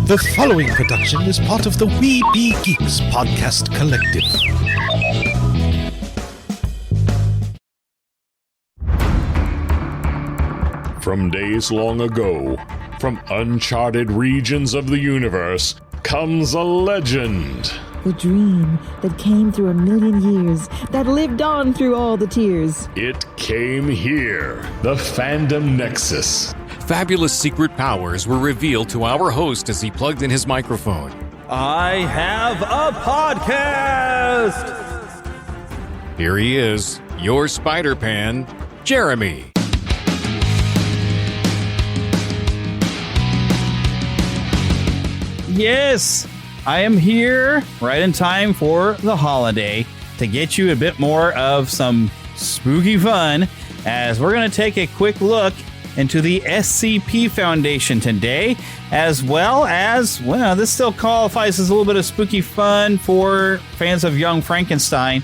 The following production is part of the We Be Geeks podcast collective. From days long ago, from uncharted regions of the universe, comes a legend. The dream that came through a million years, that lived on through all the tears. It came here, the Fandom Nexus. Fabulous secret powers were revealed to our host as he plugged in his microphone. I have a podcast! Here he is, your Spider-Pan, Jeremy. Yes, I am here right in time for the holiday to get you a bit more of some spooky fun as we're going to take a quick look into the SCP Foundation today, as well as, well, this still qualifies as a little bit of spooky fun for fans of Young Frankenstein.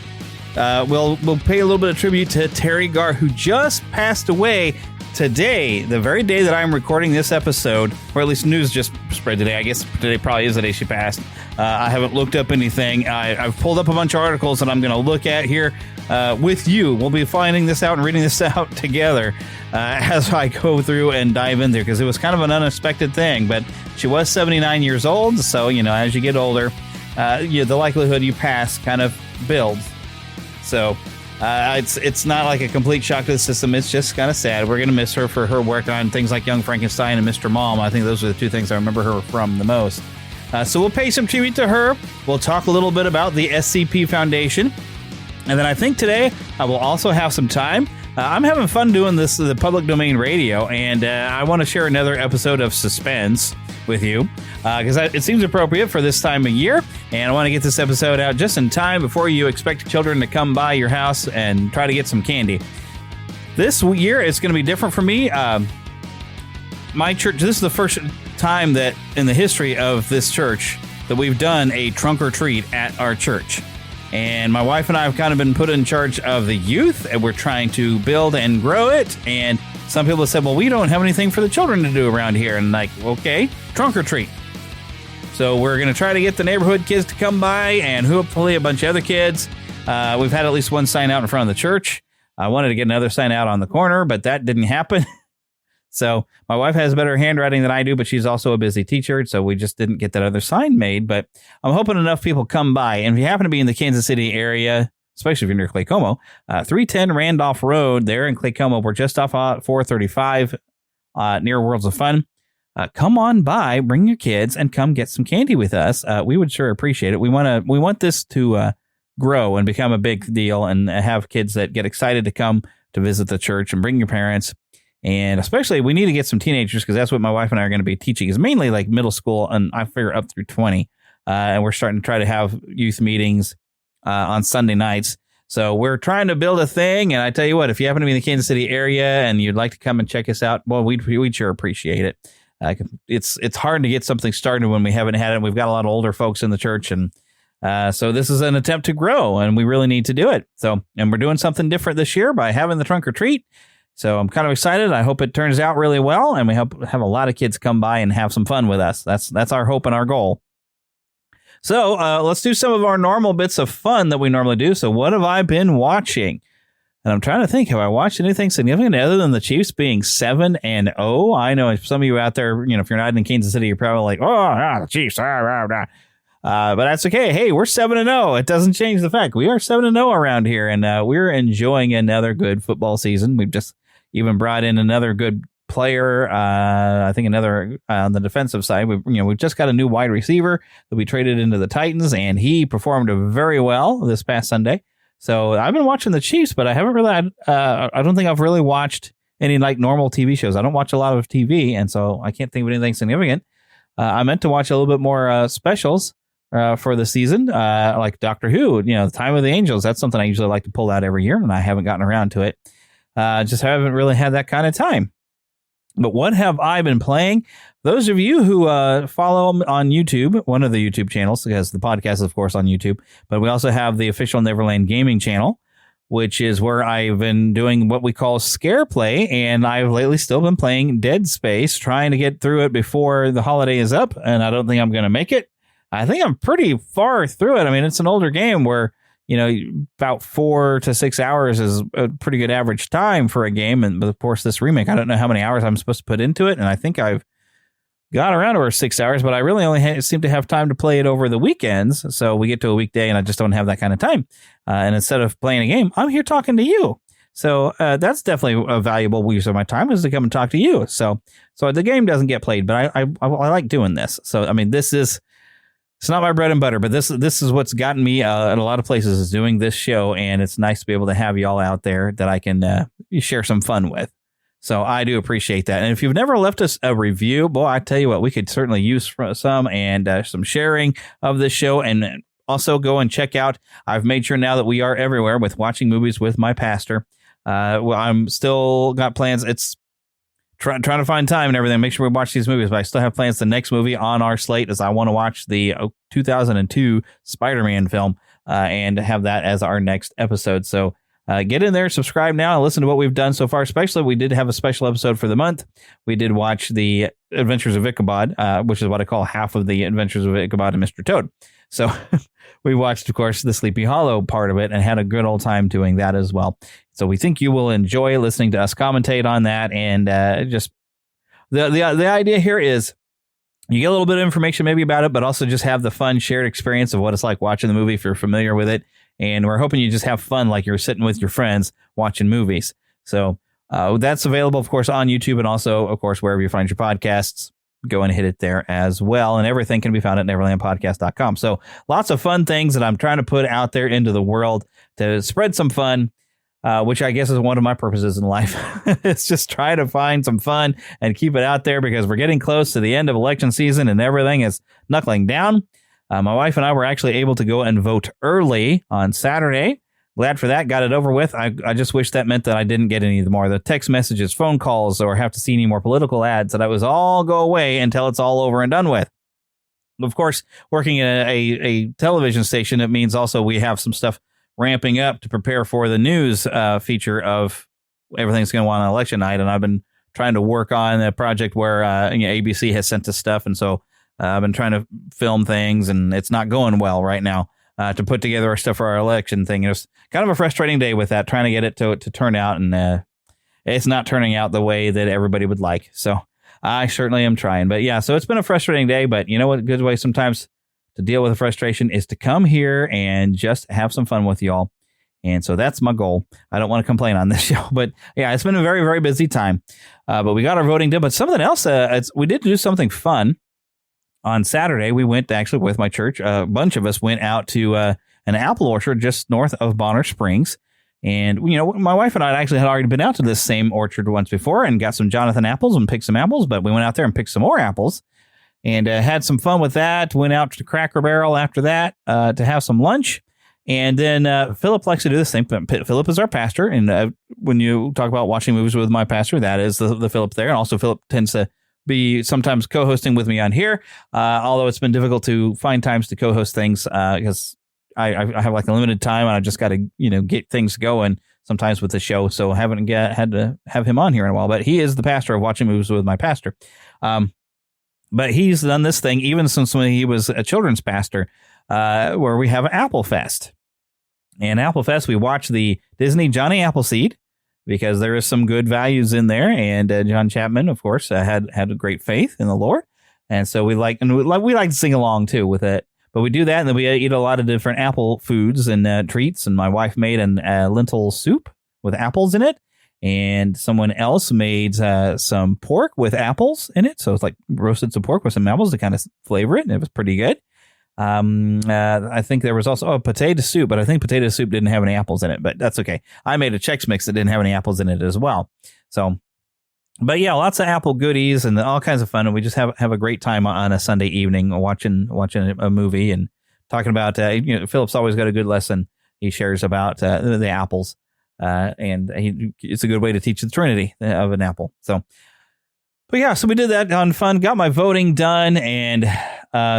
We'll pay a little bit of tribute to Terry Garr, who just passed away today, the very day that I'm recording this episode, or at least news just spread today. I guess today probably is the day she passed. I haven't looked up anything. I've pulled up a bunch of articles that I'm going to look at here with you. We'll be finding this out and reading this out together as I go through and dive in there, because it was kind of an unexpected thing. But she was 79 years old, so, you know, as you get older, the likelihood you pass kind of builds. So it's not like a complete shock to the system. It's just kind of sad. We're going to miss her for her work on things like Young Frankenstein and Mr. Mom. I think those are the two things I remember her from the most. So we'll pay some tribute to her. We'll talk a little bit about the SCP Foundation. And then I think today I will also have some time. I'm having fun doing this, the public domain radio, and I want to share another episode of Suspense with you because it seems appropriate for this time of year, and I want to get this episode out just in time before you expect children to come by your house and try to get some candy. This year it's going to be different for me. My church, this is the first time that in the history of this church that we've done a trunk or treat at our church. And my wife and I have kind of been put in charge of the youth, and we're trying to build and grow it. And some people have said, well, we don't have anything for the children to do around here. And like, okay, trunk or treat. So we're going to try to get the neighborhood kids to come by and hopefully a bunch of other kids. We've had at least one sign out in front of the church. I wanted to get another sign out on the corner, but that didn't happen. So my wife has better handwriting than I do, but she's also a busy teacher, so we just didn't get that other sign made. But I'm hoping enough people come by. And if you happen to be in the Kansas City area, especially if you're near Clay Como, 310 Randolph Road there in Clay Como, we're just off 435 near Worlds of Fun. Come on by, bring your kids, and come get some candy with us. We would sure appreciate it. We want this to grow and become a big deal and have kids that get excited to come to visit the church, and bring your parents. And especially, we need to get some teenagers, because that's what my wife and I are going to be teaching, is mainly like middle school, and I figure up through 20. And we're starting to try to have youth meetings on Sunday nights. So we're trying to build a thing. And I tell you what, if you happen to be in the Kansas City area and you'd like to come and check us out, well, we'd sure appreciate it. It's hard to get something started when we haven't had it. We've got a lot of older folks in the church, and so this is an attempt to grow, and we really need to do it. So, and we're doing something different this year by having the trunk or treat. So I'm kind of excited. I hope it turns out really well, and we hope have a lot of kids come by and have some fun with us. That's our hope and our goal. So let's do some of our normal bits of fun that we normally do. So what have I been watching? And I'm trying to think, have I watched anything significant other than the Chiefs being 7-0? I know some of you out there, you know, if you're not in Kansas City, you're probably like, the Chiefs. But that's okay. Hey, we're 7-0. It doesn't change the fact we are 7-0 around here, and we're enjoying another good football season. We've just even brought in another good player. I think another on the defensive side. We've just got a new wide receiver that we traded into the Titans, and he performed very well this past Sunday. So I've been watching the Chiefs, but I haven't really. I don't think I've really watched any like normal TV shows. I don't watch a lot of TV, and so I can't think of anything significant. I meant to watch a little bit more specials for the season, like Doctor Who. You know, the Time of the Angels. That's something I usually like to pull out every year, and I haven't gotten around to it. Just haven't really had that kind of time. But what have I been playing? Those of you who follow on YouTube, one of the YouTube channels, because the podcast is, of course, on YouTube, but we also have the official Neverland Gaming channel. which is where I've been doing what we call scare play, and I've lately still been playing Dead Space, trying to get through it before the holiday is up, and I don't think I'm going to make it. I think I'm pretty far through it. I mean, it's an older game where, about 4 to 6 hours is a pretty good average time for a game, and of course this remake, I don't know how many hours I'm supposed to put into it, and I think I've got around over 6 hours, but I really only seem to have time to play it over the weekends. So we get to a weekday and I just don't have that kind of time. And instead of playing a game, I'm here talking to you. So that's definitely a valuable use of my time, is to come and talk to you. So the game doesn't get played, but I like doing this. So, I mean, it's not my bread and butter, but this is what's gotten me in a lot of places, is doing this show. And it's nice to be able to have you all out there that I can share some fun with. So I do appreciate that. And if you've never left us a review, boy, I tell you what, we could certainly use some, and some sharing of this show. And also go and check out, I've made sure now that we are everywhere with Watching Movies with My Pastor. Well, I'm still got plans. It's trying to find time and everything, make sure we watch these movies, but I still have plans. The next movie on our slate is I want to watch the 2002 Spider-Man film and have that as our next episode. So get in there, subscribe now, and listen to what we've done so far. Especially, we did have a special episode for the month. We did watch the Adventures of Ichabod, which is what I call half of the Adventures of Ichabod and Mr. Toad. So we watched, of course, the Sleepy Hollow part of it and had a good old time doing that as well. So we think you will enjoy listening to us commentate on that. And just the idea here is you get a little bit of information maybe about it, but also just have the fun shared experience of what it's like watching the movie if you're familiar with it. And we're hoping you just have fun like you're sitting with your friends watching movies. So that's available, of course, on YouTube, and also, of course, wherever you find your podcasts. Go and hit it there as well. And everything can be found at neverlandpodcast.com. So lots of fun things that I'm trying to put out there into the world to spread some fun, which I guess is one of my purposes in life. It's just try to find some fun and keep it out there, because we're getting close to the end of election season and everything is knuckling down. My wife and I were actually able to go and vote early on Saturday. Glad for that. Got it over with. I just wish that meant that I didn't get any more of the text messages, phone calls, or have to see any more political ads, that I was all go away until it's all over and done with. Of course, working at a television station, it means also we have some stuff ramping up to prepare for the news feature of everything's going to go on election night. And I've been trying to work on a project where ABC has sent us stuff. And so I've been trying to film things, and it's not going well right now. To put together our stuff for our election thing. It was kind of a frustrating day with that, trying to get it to turn out, and it's not turning out the way that everybody would like. So I certainly am trying. But yeah, so it's been a frustrating day, but you know what? A good way sometimes to deal with the frustration is to come here and just have some fun with y'all. And so that's my goal. I don't want to complain on this show, but yeah, it's been a very, very busy time. But we got our voting done. But something else, we did do something fun. On Saturday, we went actually with my church. A bunch of us went out to an apple orchard just north of Bonner Springs. And, my wife and I actually had already been out to this same orchard once before and got some Jonathan apples and picked some apples. But we went out there and picked some more apples and had some fun with that. Went out to Cracker Barrel after that to have some lunch. And then Philip likes to do the same. Philip is our pastor. And when you talk about watching movies with my pastor, that is the Philip there. And also Philip tends to be sometimes co-hosting with me on here, although it's been difficult to find times to co-host things because I have like a limited time and I just got to get things going sometimes with the show, so I haven't had to have him on here in a while. But he is the pastor of Watching Movies with My Pastor, but he's done this thing even since when he was a children's pastor, where we have Apple Fest. And Apple Fest, we watch the Disney Johnny Appleseed, because there is some good values in there. And John Chapman, of course, had a great faith in the Lord. And so we like to sing along, too, with it. But we do that, and then we eat a lot of different apple foods and treats. And my wife made a lentil soup with apples in it. And someone else made some pork with apples in it. So it's like roasted some pork with some apples to kind of flavor it. And it was pretty good. I think there was also a potato soup, but I think potato soup didn't have any apples in it, but that's okay. I made a Chex Mix that didn't have any apples in it as well. So, but yeah, lots of apple goodies and all kinds of fun. And we just have a great time on a Sunday evening watching a movie and talking about, Philip's always got a good lesson he shares about the apples. And it's a good way to teach the Trinity of an apple. So, but yeah, so we did that on fun, got my voting done, and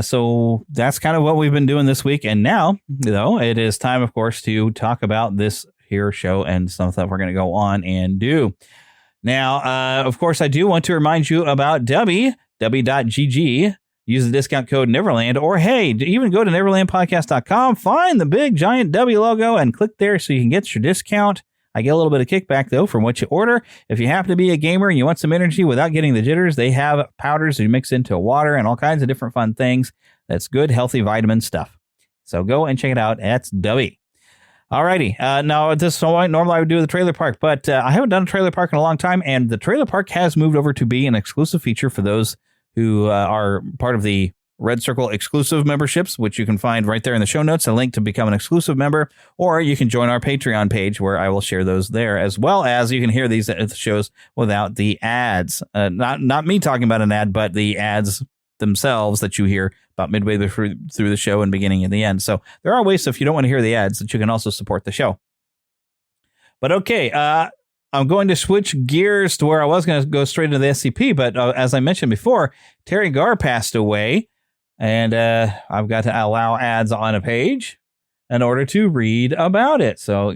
so that's kind of what we've been doing this week. And now, though, it is time, of course, to talk about this here show and some stuff we're going to go on and do. Now, of course, I do want to remind you about W.GG. Use the discount code Neverland, or hey, even go to neverlandpodcast.com, find the big giant W logo and click there so you can get your discount. I get a little bit of kickback, though, from what you order. If you happen to be a gamer and you want some energy without getting the jitters, they have powders that you mix into water and all kinds of different fun things. That's good, healthy vitamin stuff. So go and check it out. That's W. Alrighty. Now, at this point, normally I would do the trailer park, but I haven't done a trailer park in a long time, and the trailer park has moved over to be an exclusive feature for those who are part of the Red Circle exclusive memberships, which you can find right there in the show notes, a link to become an exclusive member, or you can join our Patreon page where I will share those there, as well as you can hear these shows without the ads. Not me talking about an ad, but the ads themselves that you hear about midway through the show and beginning and the end. So there are ways, if you don't want to hear the ads, that you can also support the show. But okay, I'm going to switch gears to where I was going to go straight into the SCP, but as I mentioned before, Terry Garr passed away, and I've got to allow ads on a page in order to read about it. So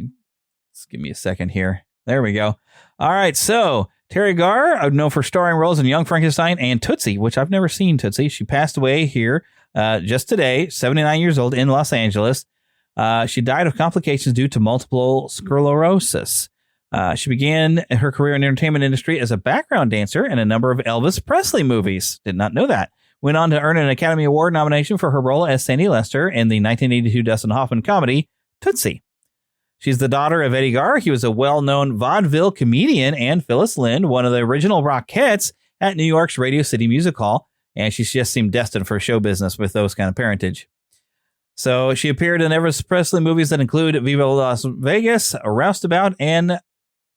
just give me a second here. There we go. All right, so Terry Garr, known for starring roles in Young Frankenstein and Tootsie, which I've never seen Tootsie. She passed away here just today, 79 years old, in Los Angeles. She died of complications due to multiple sclerosis. She began her career in the entertainment industry as a background dancer in a number of Elvis Presley movies. Did not know that. Went on to earn an Academy Award nomination for her role as Sandy Lester in the 1982 Dustin Hoffman comedy Tootsie. She's the daughter of Eddie Garr. He was a well-known vaudeville comedian, and Phyllis Lind, one of the original Rockettes at New York's Radio City Music Hall, and she just seemed destined for show business with those kind of parentage. So she appeared in Elvis Presley movies that include Viva Las Vegas, Roustabout, and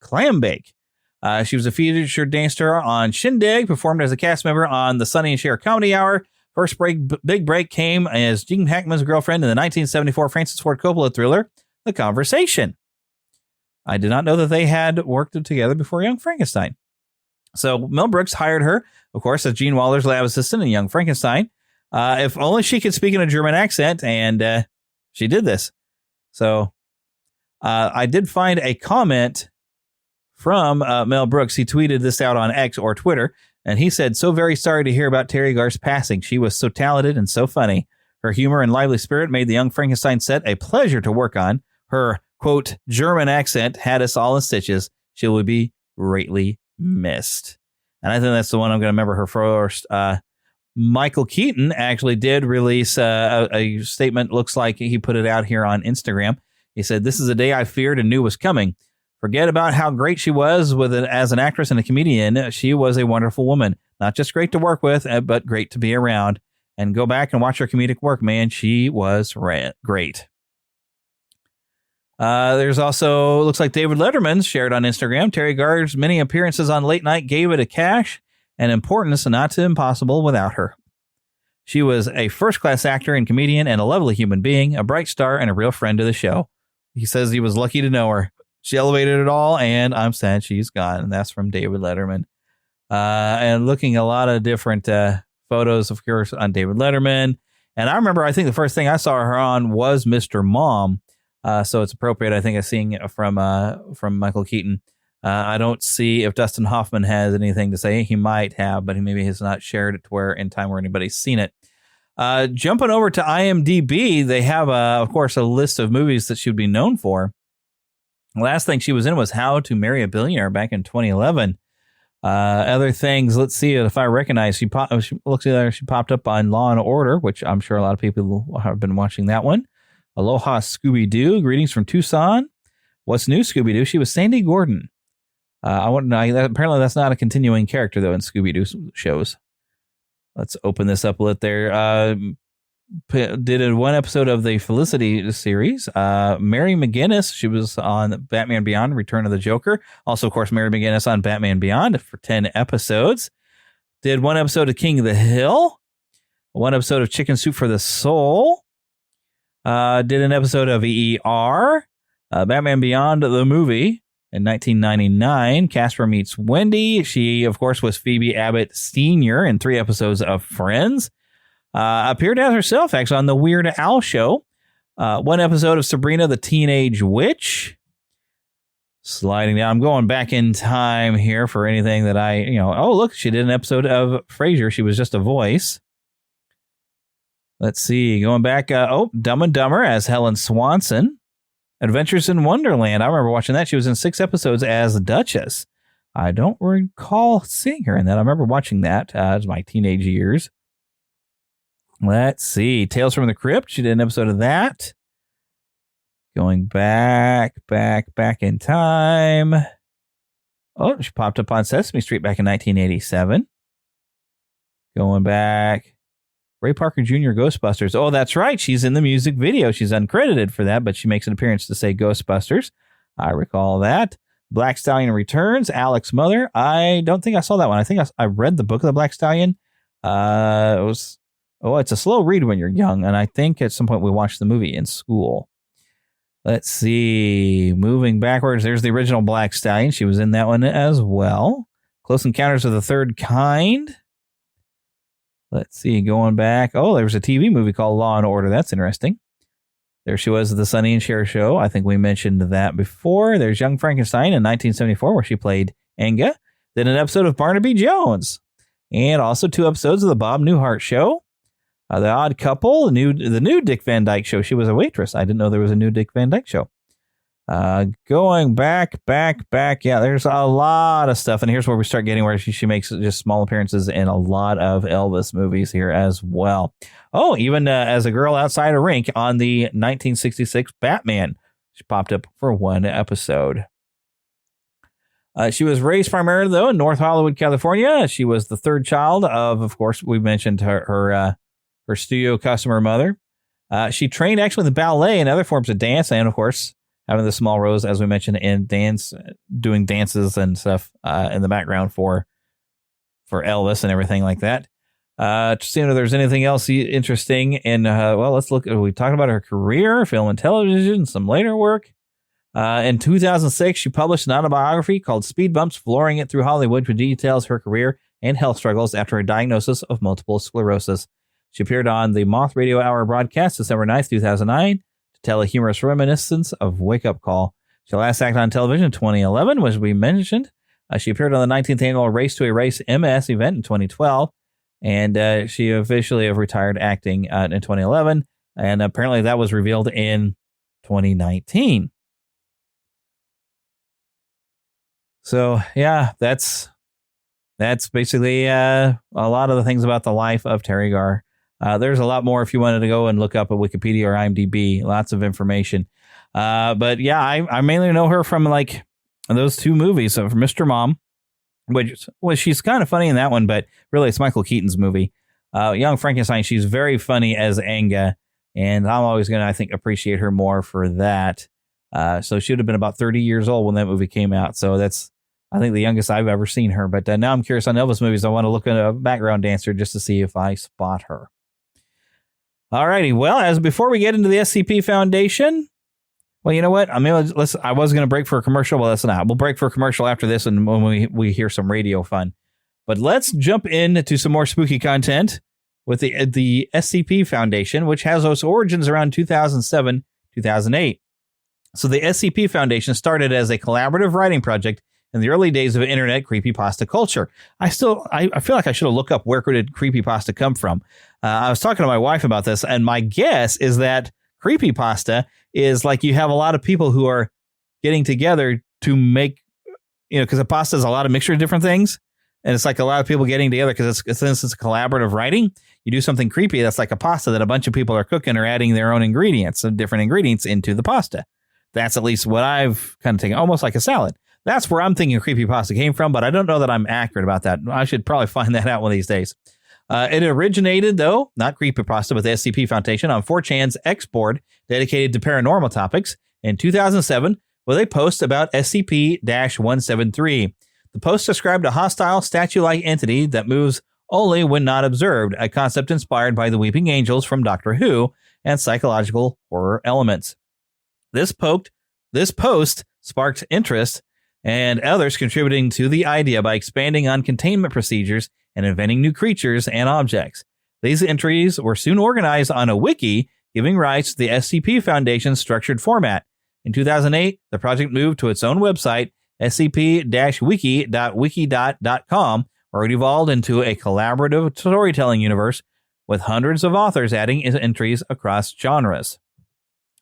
Clambake. She was a featured dancer on Shindig, performed as a cast member on the Sonny and Cher Comedy Hour. First big break came as Gene Hackman's girlfriend in the 1974 Francis Ford Coppola thriller, The Conversation. I did not know that they had worked together before Young Frankenstein. So Mel Brooks hired her, of course, as Gene Wilder's lab assistant in Young Frankenstein. If only she could speak in a German accent, and she did this. So I did find a comment from Mel Brooks. He tweeted this out on X or Twitter, and he said, "So very sorry to hear about Terry Garr's passing. She was so talented and so funny. Her humor and lively spirit made the Young Frankenstein set a pleasure to work on. Her, quote, German accent had us all in stitches. She will be greatly missed." And I think that's the one I'm going to remember her first. Michael Keaton actually did release a statement. Looks like he put it out here on Instagram. He said, "This is a day I feared and knew was coming. Forget about how great she was as an actress and a comedian. She was a wonderful woman. Not just great to work with, but great to be around. And go back and watch her comedic work, man. She was great." There's also, looks like David Letterman shared on Instagram, Terry Garr's many appearances on Late Night gave it a cash and importance not to impossible without her. She was a first-class actor and comedian and a lovely human being, a bright star and a real friend to the show. He says he was lucky to know her. She elevated it all, and I'm sad she's gone. And that's from David Letterman. And looking a lot of different photos, of course, on David Letterman. And I remember, I think the first thing I saw her on was Mr. Mom. So it's appropriate, I think, of seeing it from Michael Keaton. I don't see if Dustin Hoffman has anything to say. He might have, but he maybe has not shared it to where in time where anybody's seen it. Jumping over to IMDb, they have, of course, a list of movies that she would be known for. The last thing she was in was How to Marry a Billionaire back in 2011. Other things, let's see if I recognize. She popped up on Law and Order, which I'm sure a lot of people have been watching that one. Aloha Scooby-Doo, Greetings from Tucson. What's New Scooby-Doo? She was Sandy Gordon. I want to know. Apparently, that's not a continuing character though in Scooby-Doo shows. Let's open this up a little there. Did one episode of the Felicity series. Mary McGinnis, she was on Batman Beyond, Return of the Joker. Also, of course, Mary McGinnis on Batman Beyond for 10 episodes. Did one episode of King of the Hill. One episode of Chicken Soup for the Soul. Did an episode of ER. Batman Beyond, the movie. In 1999, Casper Meets Wendy. She, of course, was Phoebe Abbott Sr. in 3 episodes of Friends. Appeared as herself, actually, on The Weird Al Show. One episode of Sabrina the Teenage Witch. sliding down. I'm going back in time here for anything that oh, look, she did an episode of Frasier. She was just a voice. Let's see, going back, Dumb and Dumber as Helen Swanson. Adventures in Wonderland. I remember watching that. She was in 6 episodes as Duchess. I don't recall seeing her in that. I remember watching that as my teenage years. Let's see, Tales from the Crypt. She did an episode of that. Going back in time. Oh, she popped up on Sesame Street back in 1987. Going back. Ray Parker Jr. Ghostbusters. Oh, that's right. She's in the music video. She's uncredited for that, but she makes an appearance to say Ghostbusters. I recall that. Black Stallion Returns. Alex Mother. I don't think I saw that one. I think I read the book of the Black Stallion. It's a slow read when you're young, and I think at some point we watched the movie in school. Let's see. Moving backwards, there's the original Black Stallion. She was in that one as well. Close Encounters of the Third Kind. Let's see. Going back. Oh, there was a TV movie called Law and Order. That's interesting. There she was at the Sonny and Cher show. I think we mentioned that before. There's Young Frankenstein in 1974, where she played Enga. Then an episode of Barnaby Jones. And also 2 episodes of the Bob Newhart Show. The Odd Couple, the new Dick Van Dyke Show. She was a waitress. I didn't know there was a new Dick Van Dyke Show. Going back. Yeah, there's a lot of stuff. And here's where we start getting where she makes just small appearances in a lot of Elvis movies here as well. Oh, even as a girl outside a rink on the 1966 Batman. She popped up for 1 episode. She was raised primarily, though, in North Hollywood, California. She was the 3rd child of course, we mentioned her studio customer mother. She trained actually in the ballet and other forms of dance, and of course, having the small roles, as we mentioned, in dance, doing dances and stuff in the background for Elvis and everything like that. To see if there's anything else interesting. And let's look. We talked about her career, film and television, some later work. In 2006, she published an autobiography called Speed Bumps, Flooring It Through Hollywood, which details her career and health struggles after her diagnosis of multiple sclerosis. She appeared on the Moth Radio Hour broadcast December 9th, 2009, to tell a humorous reminiscence of Wake Up Call. She last acted on television in 2011, as we mentioned. She appeared on the 19th annual Race to Erase MS event in 2012, and she officially retired acting in 2011, and apparently that was revealed in 2019. So, yeah, that's basically a lot of the things about the life of Terry Garr. There's a lot more if you wanted to go and look up at Wikipedia or IMDb. Lots of information. But yeah, I mainly know her from like those 2 movies. So from Mr. Mom, which she's kind of funny in that one, but really it's Michael Keaton's movie. Young Frankenstein, she's very funny as Enga, and I'm always going to, I think, appreciate her more for that. So she would have been about 30 years old when that movie came out. So that's, I think, the youngest I've ever seen her. But now I'm curious on Elvis movies. I want to look at a background dancer just to see if I spot her. All righty. Well, before we get into the SCP Foundation, well, you know what? I mean, I was going to break for a commercial. Well, that's not. We'll break for a commercial after this, and when we hear some radio fun. But let's jump into some more spooky content with the SCP Foundation, which has its origins around 2007, 2008. So the SCP Foundation started as a collaborative writing project in the early days of internet creepypasta culture. I feel like I should have looked up where did creepypasta come from. I was talking to my wife about this, and my guess is that creepypasta is like you have a lot of people who are getting together to make, because a pasta is a lot of mixture of different things. And it's like a lot of people getting together because since it's a collaborative writing, you do something creepy that's like a pasta that a bunch of people are cooking or adding their own ingredients and different ingredients into the pasta. That's at least what I've kind of taken, almost like a salad. That's where I'm thinking creepypasta came from, but I don't know that I'm accurate about that. I should probably find that out one of these days. It originated, though, not creepypasta, but the SCP Foundation on 4chan's X board dedicated to paranormal topics in 2007 with a post about SCP-173. The post described a hostile statue-like entity that moves only when not observed, a concept inspired by the Weeping Angels from Doctor Who and psychological horror elements. This post sparked interest and others contributing to the idea by expanding on containment procedures and inventing new creatures and objects. These entries were soon organized on a wiki, giving rise to the SCP Foundation's structured format. In 2008, the project moved to its own website, scp-wiki.wikidot.com, where it evolved into a collaborative storytelling universe with hundreds of authors adding entries across genres.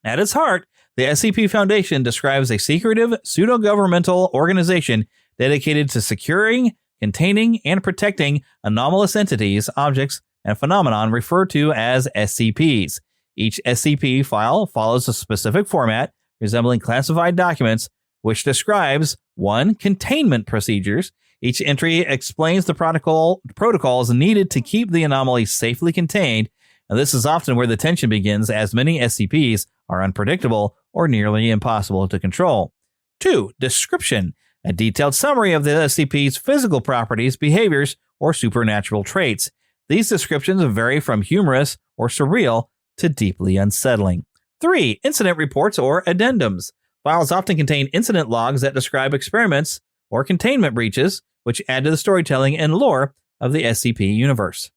At its heart, the SCP Foundation describes a secretive, pseudo-governmental organization dedicated to securing, containing, and protecting anomalous entities, objects, and phenomenon referred to as SCPs. Each SCP file follows a specific format, resembling classified documents, which describes 1. Containment procedures. Each entry explains the protocols needed to keep the anomaly safely contained, and this is often where the tension begins, as many SCPs are unpredictable or nearly impossible to control. 2. Description. A detailed summary of the SCP's physical properties, behaviors, or supernatural traits. These descriptions vary from humorous or surreal to deeply unsettling. 3. Incident reports or addendums. Files often contain incident logs that describe experiments or containment breaches, which add to the storytelling and lore of the SCP universe.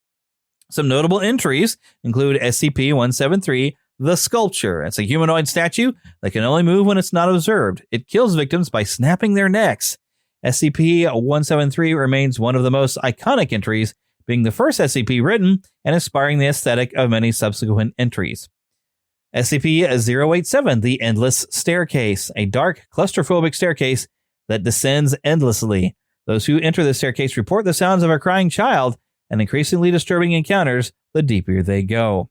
Some notable entries include SCP-173, The Sculpture. It's a humanoid statue that can only move when it's not observed. It kills victims by snapping their necks. SCP-173 remains one of the most iconic entries, being the first SCP written and inspiring the aesthetic of many subsequent entries. SCP-087, The Endless Staircase, a dark, claustrophobic staircase that descends endlessly. Those who enter the staircase report the sounds of a crying child and increasingly disturbing encounters the deeper they go.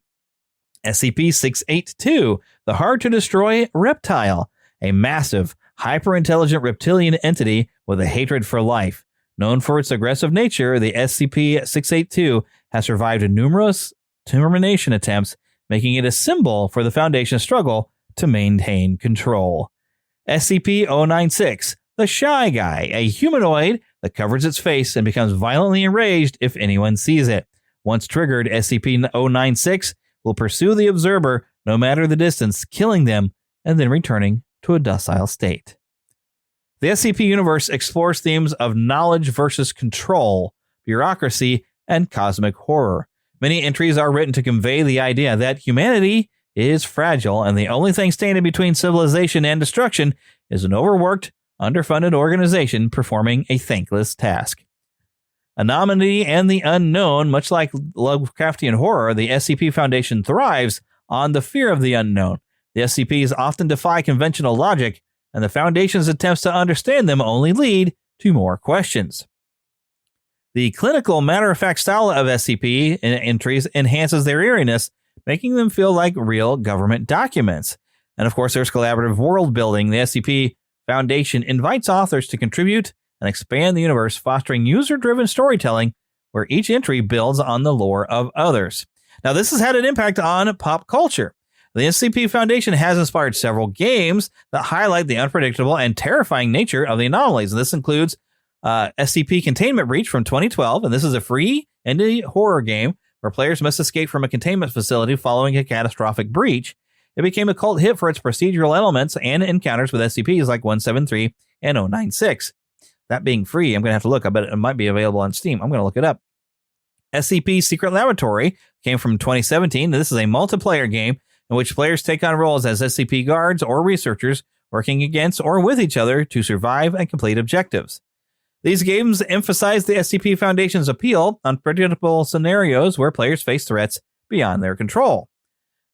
SCP-682, The Hard-to-Destroy Reptile, a massive, hyper-intelligent reptilian entity with a hatred for life. Known for its aggressive nature, the SCP-682 has survived numerous termination attempts, making it a symbol for the Foundation's struggle to maintain control. SCP-096, The Shy Guy, a humanoid that covers its face and becomes violently enraged if anyone sees it. Once triggered, SCP-096 will pursue the observer no matter the distance, killing them and then returning to a docile state. The SCP universe explores themes of knowledge versus control, bureaucracy, and cosmic horror. Many entries are written to convey the idea that humanity is fragile, and the only thing standing between civilization and destruction is an overworked, underfunded organization performing a thankless task. Anomaly and the unknown, much like Lovecraftian horror, the SCP Foundation thrives on the fear of the unknown. The SCPs often defy conventional logic, and the Foundation's attempts to understand them only lead to more questions. The clinical, matter-of-fact style of SCP entries enhances their eeriness, making them feel like real government documents. And of course, there's collaborative world building. The SCP Foundation invites authors to contribute and expand the universe, fostering user-driven storytelling where each entry builds on the lore of others. Now, this has had an impact on pop culture. The SCP Foundation has inspired several games that highlight the unpredictable and terrifying nature of the anomalies. And this includes SCP Containment Breach from 2012, and this is a free indie horror game where players must escape from a containment facility following a catastrophic breach. It became a cult hit for its procedural elements and encounters with SCPs like 173 and 096. That being free, I'm going to have to look. I bet it might be available on Steam. I'm going to look it up. SCP Secret Laboratory came from 2017. This is a multiplayer game in which players take on roles as SCP guards or researchers working against or with each other to survive and complete objectives. These games emphasize the SCP Foundation's appeal on predictable scenarios where players face threats beyond their control.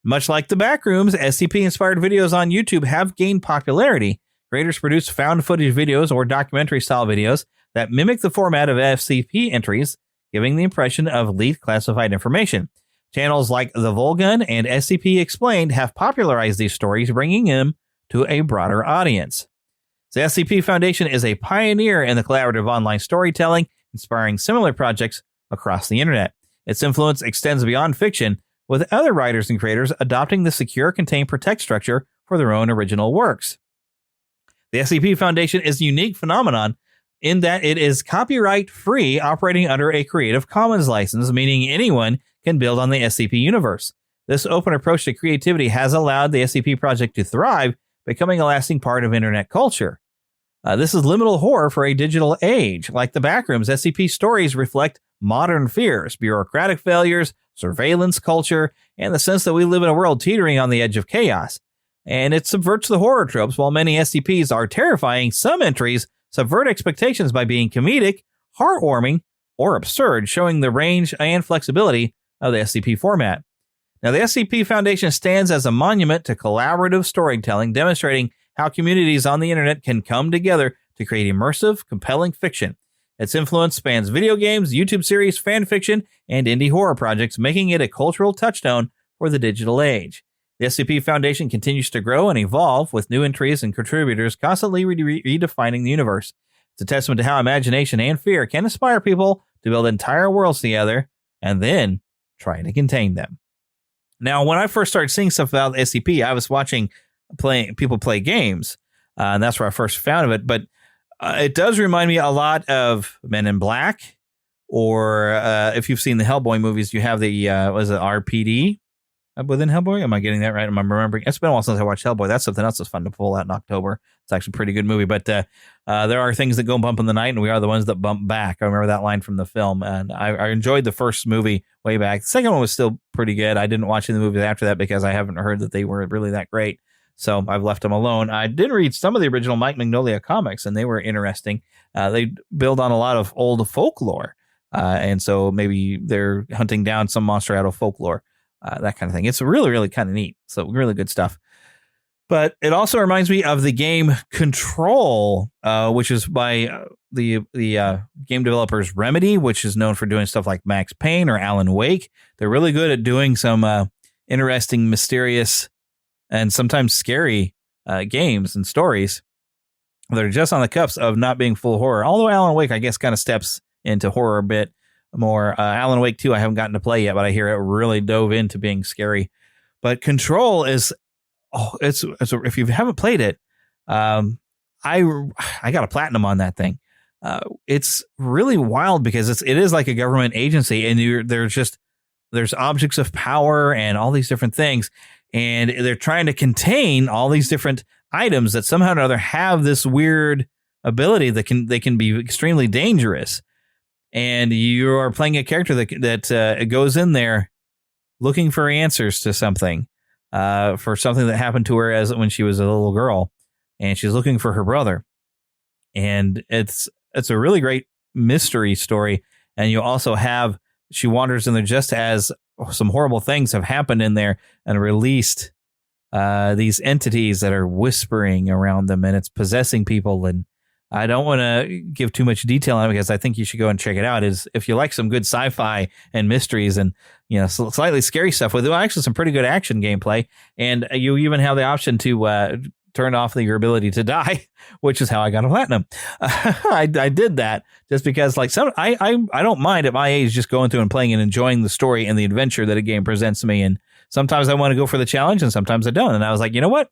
Much like the Backrooms, SCP-inspired videos on YouTube have gained popularity. Creators produce found footage videos or documentary-style videos that mimic the format of SCP entries, giving the impression of leaked classified information. Channels like The Volgun and SCP Explained have popularized these stories, bringing them to a broader audience. The SCP Foundation is a pioneer in the collaborative online storytelling, inspiring similar projects across the internet. Its influence extends beyond fiction, with other writers and creators adopting the secure, contain, protect structure for their own original works. The SCP Foundation is a unique phenomenon in that it is copyright-free, operating under a Creative Commons license, meaning anyone can build on the SCP universe. This open approach to creativity has allowed the SCP project to thrive, becoming a lasting part of internet culture. This is liminal horror for a digital age. Like the Backrooms, SCP stories reflect modern fears, bureaucratic failures, surveillance culture, and the sense that we live in a world teetering on the edge of chaos. and it subverts the horror tropes. While many SCPs are terrifying, some entries subvert expectations by being comedic, heartwarming, or absurd, showing the range and flexibility of the SCP format. Now, the SCP Foundation stands as a monument to collaborative storytelling, demonstrating how communities on the internet can come together to create immersive, compelling fiction. Its influence spans video games, YouTube series, fan fiction, and indie horror projects, making it a cultural touchstone for the digital age. The SCP Foundation continues to grow and evolve, with new entries and contributors constantly redefining the universe. It's a testament to how imagination and fear can inspire people to build entire worlds together and then try to contain them. Now, when I first started seeing stuff about SCP, I was watching people play games, and that's where I first found it. But it does remind me a lot of Men in Black, or if you've seen the Hellboy movies, you have the RPD within Hellboy. Am I getting that right? Am I remembering? It's been a while since I watched Hellboy. That's something else that's fun to pull out in October. It's actually a pretty good movie. But there are things that go bump in the night, and we are the ones that bump back. I remember that line from the film, and I enjoyed the first movie way back. The second one was still pretty good. I didn't watch any of the movies after that because I haven't heard that they were really that great. So I've left them alone. I did read some of the original Mike Mignola comics, and they were interesting. They build on a lot of old folklore. And so maybe they're hunting down some monster out of folklore, that kind of thing. It's really, really kind of neat. So really good stuff. But it also reminds me of the game Control, which is by the game developers Remedy, which is known for doing stuff like Max Payne or Alan Wake. They're really good at doing some interesting, mysterious, and sometimes scary games and stories that are just on the cups of not being full horror. Although Alan Wake, I guess, kind of steps into horror a bit more. Alan Wake 2, I haven't gotten to play yet, but I hear it really dove into being scary. But Control is, it's if you haven't played it, I got a platinum on that thing. It's really wild because it is like a government agency, and there's objects of power and all these different things. And they're trying to contain all these different items that somehow or another have this weird ability that they can be extremely dangerous. And you are playing a character that goes in there looking for answers to something, for something that happened to her when she was a little girl, and she's looking for her brother. And it's a really great mystery story. And you also have, she wanders in there just as some horrible things have happened in there and released these entities that are whispering around them, and it's possessing people. And I don't want to give too much detail on it because I think you should go and check it out. Is if you like some good sci-fi and mysteries and slightly scary stuff with actually some pretty good action gameplay, and you even have the option to turn off your ability to die, which is how I got a platinum. I did that just because, like, I don't mind at my age just going through and playing and enjoying the story and the adventure that a game presents to me. And sometimes I want to go for the challenge, and sometimes I don't. And I was like, you know what?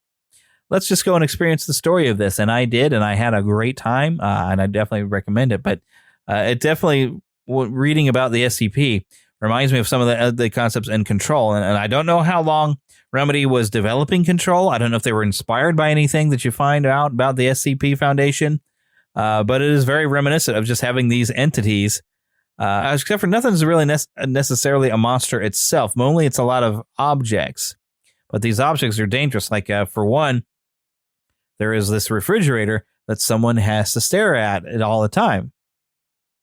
Let's just go and experience the story of this. And I did, and I had a great time, and I definitely recommend it. But it definitely, reading about the SCP reminds me of some of the concepts in Control. And I don't know how long Remedy was developing Control. I don't know if they were inspired by anything that you find out about the SCP Foundation. But it is very reminiscent of just having these entities, except for nothing's really necessarily a monster itself. Only it's a lot of objects. But these objects are dangerous. Like, for one, there is this refrigerator that someone has to stare at all the time.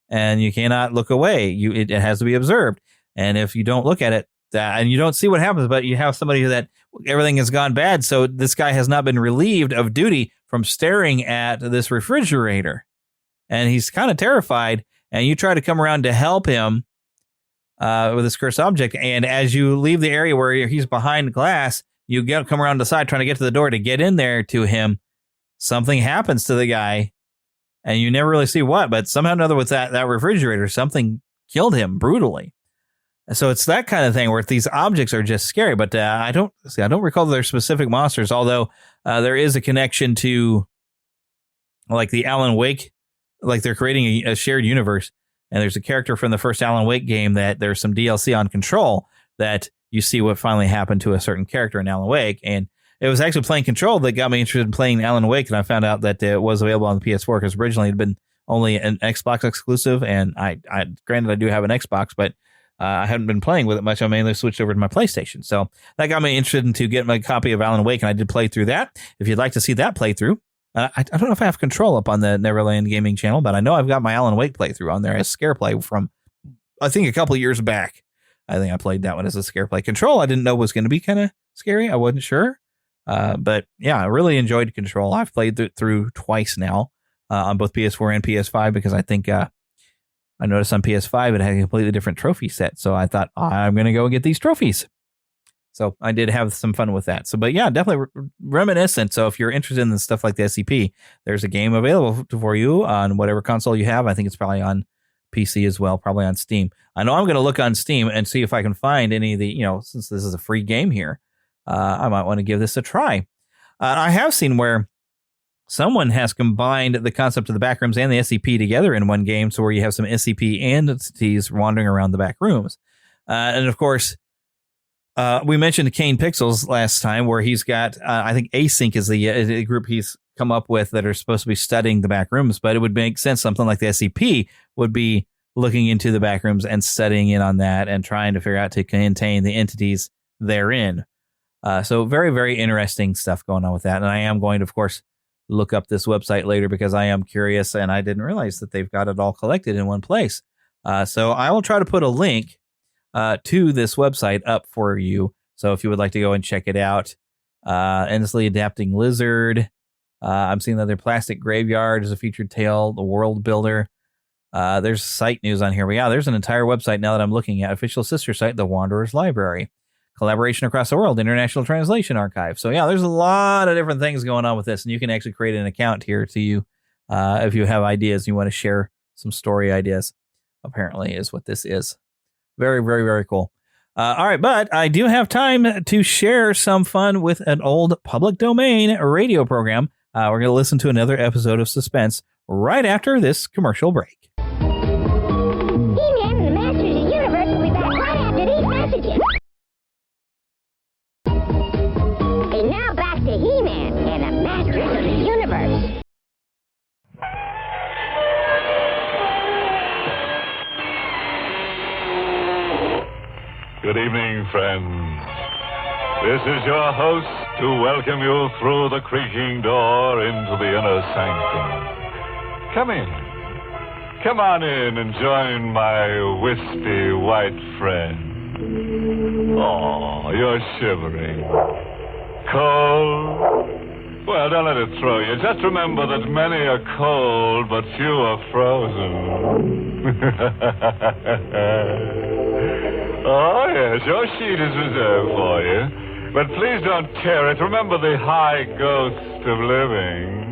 And you cannot look away. It has to be observed. And if you don't look at it, and you don't see what happens, but you have somebody that everything has gone bad. So this guy has not been relieved of duty from staring at this refrigerator. And he's kind of terrified. And you try to come around to help him with this cursed object. And as you leave the area where he's behind glass, you come around the side trying to get to the door to get in there to him. Something happens to the guy. And you never really see what, but somehow or another with that refrigerator, something killed him brutally. So it's that kind of thing where these objects are just scary. But I don't recall their specific monsters, although there is a connection to, like, the Alan Wake, like they're creating a shared universe. And there's a character from the first Alan Wake game that there's some DLC on Control that you see what finally happened to a certain character in Alan Wake. And it was actually playing Control that got me interested in playing Alan Wake. And I found out that it was available on the PS4 because originally it had been only an Xbox exclusive. And I granted I do have an Xbox, but I hadn't been playing with it much. I mainly switched over to my PlayStation. So that got me interested into getting my copy of Alan Wake, and I did play through that. If you'd like to see that playthrough, I don't know if I have control up on the Neverland Gaming channel, but I know I've got my Alan Wake playthrough on there as scare play from, I think, a couple of years back. I think I played that one as a scare play. Control, I didn't know was going to be kind of scary. I wasn't sure. But yeah, I really enjoyed Control. I've played it through twice now on both PS4 and PS5 because I think I noticed on PS5 it had a completely different trophy set. So I thought, I'm going to go and get these trophies. So I did have some fun with that. So, but yeah, definitely reminiscent. So if you're interested in stuff like the SCP, there's a game available for you on whatever console you have. I think it's probably on PC as well, probably on Steam. I know I'm going to look on Steam and see if I can find any of the, since this is a free game here, I might want to give this a try. I have seen where someone has combined the concept of the back rooms and the SCP together in one game. So where you have some SCP entities wandering around the back rooms. And of course, we mentioned Kane Pixels last time, where he's got, I think Async is the group he's come up with that are supposed to be studying the back rooms, but it would make sense something like the SCP would be looking into the back rooms and studying in on that and trying to figure out to contain the entities therein. So very, very interesting stuff going on with that. And I am going to, of course, look up this website later because I am curious and I didn't realize that they've got it all collected in one place. So I will try to put a link to this website up for you. So if you would like to go and check it out, Endlessly Adapting Lizard. I'm seeing that their Plastic Graveyard is a featured tale, The World Builder. There's site news on here. But yeah, there's an entire website now that I'm looking at. Official sister site, The Wanderer's Library. Collaboration across the world, International Translation Archive. So yeah, there's a lot of different things going on with this. And you can actually create an account here to you if you have ideas and you want to share some story ideas, apparently is what this is. Very, very, very cool. All right, but I do have time to share some fun with an old public domain radio program. We're going to listen to another episode of Suspense right after this commercial break. He-Man and the Masters of the Universe will be back right after these messages. And now back to He-Man and the Masters of the Universe. Good evening, friends. This is your host to welcome you through the creaking door into the inner sanctum. Come in. Come on in and join my wispy white friend. Oh, you're shivering. Cold? Well, don't let it throw you. Just remember that many are cold, but few are frozen. Oh, yes, your sheet is reserved for you. But please don't tear it. Remember the high ghost of living.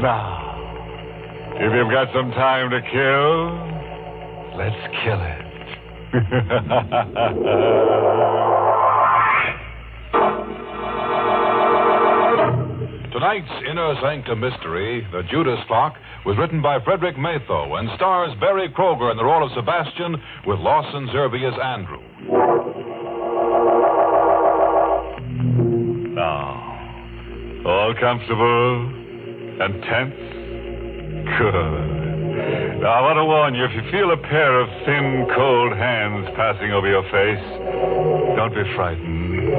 Now, if you've got some time to kill, let's kill it. Tonight's Inner Sanctum Mystery, The Judas Clock, was written by Frederick Matho and stars Barry Kroger in the role of Sebastian with Lawson Zerbe as Andrew. Now, all comfortable and tense? Good. Now, I want to warn you, if you feel a pair of thin, cold hands passing over your face, don't be frightened.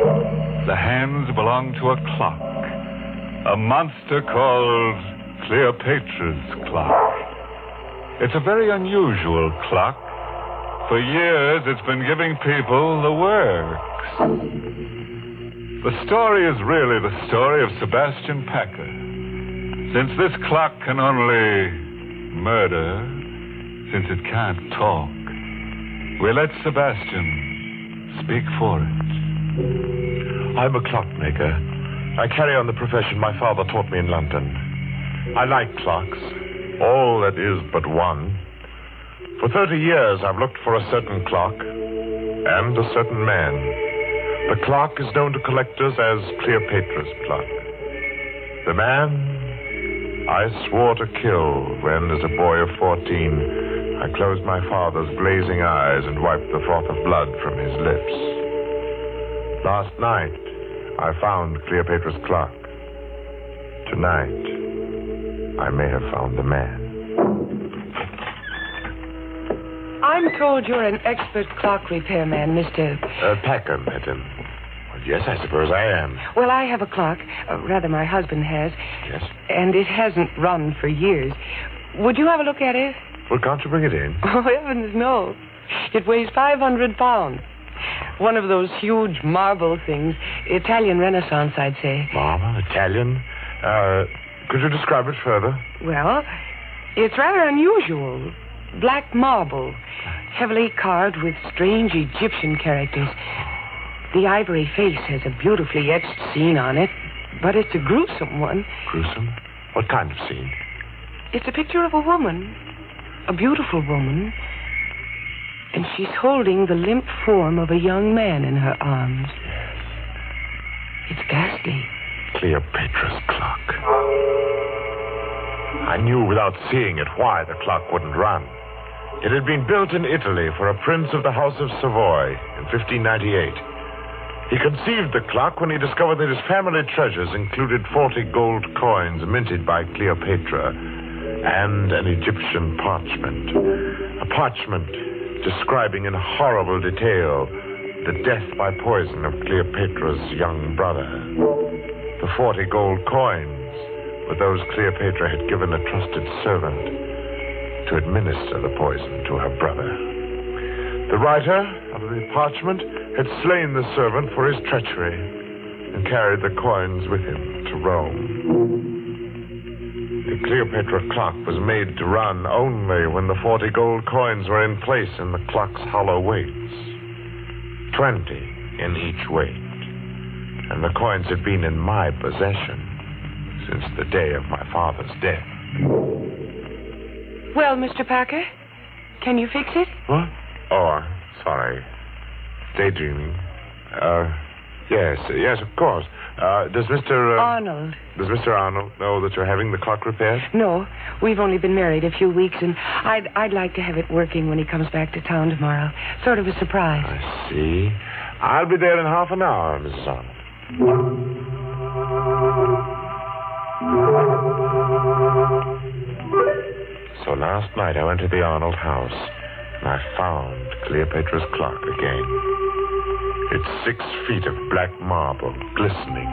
The hands belong to a clock. A monster called Cleopatra's clock. It's a very unusual clock. For years, it's been giving people the works. The story is really the story of Sebastian Packer. Since this clock can only murder, since it can't talk, we let Sebastian speak for it. I'm a clockmaker. I carry on the profession my father taught me in London. I like clocks, all that is but one. For 30 years, I've looked for a certain clock and a certain man. The clock is known to collectors as Cleopatra's clock. The man I swore to kill when, as a boy of 14, I closed my father's glazing eyes and wiped the froth of blood from his lips. Last night, I found Cleopatra's clock. Tonight, I may have found the man. I'm told you're an expert clock repairman, Mr. Packer, madam. Well, yes, I suppose I am. Well, I have a clock. Rather, my husband has. Yes? And it hasn't run for years. Would you have a look at it? Well, can't you bring it in? Oh, heavens, no. It weighs 500 pounds. One of those huge marble things. Italian Renaissance, I'd say. Marble? Italian? Could you describe it further? Well, it's rather unusual. Black marble, heavily carved with strange Egyptian characters. The ivory face has a beautifully etched scene on it, but it's a gruesome one. Gruesome? What kind of scene? It's a picture of a woman, a beautiful woman, and she's holding the limp form of a young man in her arms. Yes. It's ghastly. Cleopatra's clock. I knew without seeing it why the clock wouldn't run. It had been built in Italy for a prince of the House of Savoy in 1598. He conceived the clock when he discovered that his family treasures included 40 gold coins minted by Cleopatra and an Egyptian parchment. A parchment describing in horrible detail the death by poison of Cleopatra's young brother. The 40 gold coins were those Cleopatra had given a trusted servant to administer the poison to her brother. The writer of the parchment had slain the servant for his treachery and carried the coins with him to Rome. The Cleopatra clock was made to run only when the 40 gold coins were in place in the clock's hollow weights. 20 in each weight. And the coins had been in my possession since the day of my father's death. Well, Mr. Packer, can you fix it? What? Oh, sorry. Daydreaming. Yes, of course. Does Mr. Arnold. Does Mr. Arnold know that you're having the clock repaired? No, we've only been married a few weeks, and I'd like to have it working when he comes back to town tomorrow. Sort of a surprise. I see. I'll be there in half an hour, Mrs. Arnold. So last night I went to the Arnold house, and I found Cleopatra's clock again. It's 6 feet of black marble, glistening.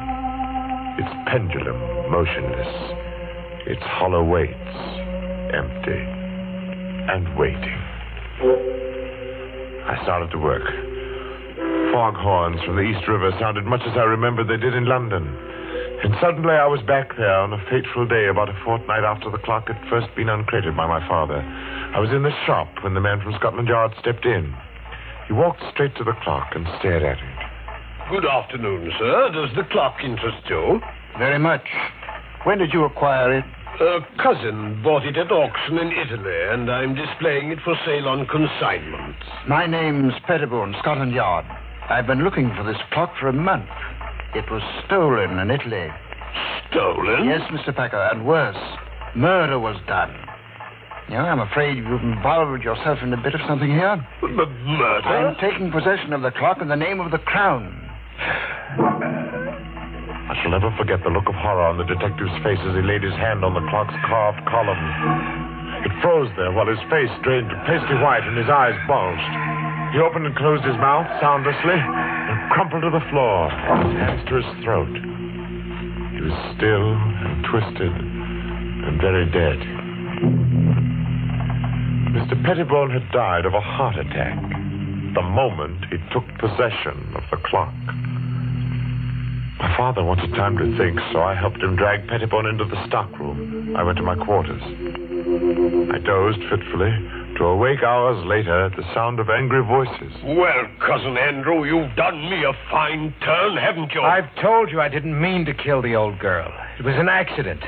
Its pendulum, motionless. Its hollow weights, empty. And waiting. I started to work. Foghorns from the East River sounded much as I remembered they did in London. And suddenly I was back there on a fateful day about a fortnight after the clock had first been uncrated by my father. I was in the shop when the man from Scotland Yard stepped in. He walked straight to the clock and stared at it. Good afternoon, sir. Does the clock interest you? Very much. When did you acquire it? A cousin bought it at auction in Italy, and I'm displaying it for sale on consignment. My name's Pettibone, Scotland Yard. I've been looking for this clock for a month. It was stolen in Italy. Stolen? Yes, Mr. Packer, and worse. Murder was done. You know, I'm afraid you've involved yourself in a bit of something here. Murder? I'm taking possession of the clock in the name of the Crown. I shall never forget the look of horror on the detective's face as he laid his hand on the clock's carved column. It froze there while his face drained pasty white and his eyes bulged. He opened and closed his mouth soundlessly and crumpled to the floor, his hands to his throat. He was still and twisted and very dead. Mr. Pettibone had died of a heart attack the moment he took possession of the clock. My father wanted time to think, so I helped him drag Pettibone into the stockroom. I went to my quarters. I dozed fitfully to awake hours later at the sound of angry voices. Well, Cousin Andrew, you've done me a fine turn, haven't you? I've told you I didn't mean to kill the old girl. It was an accident.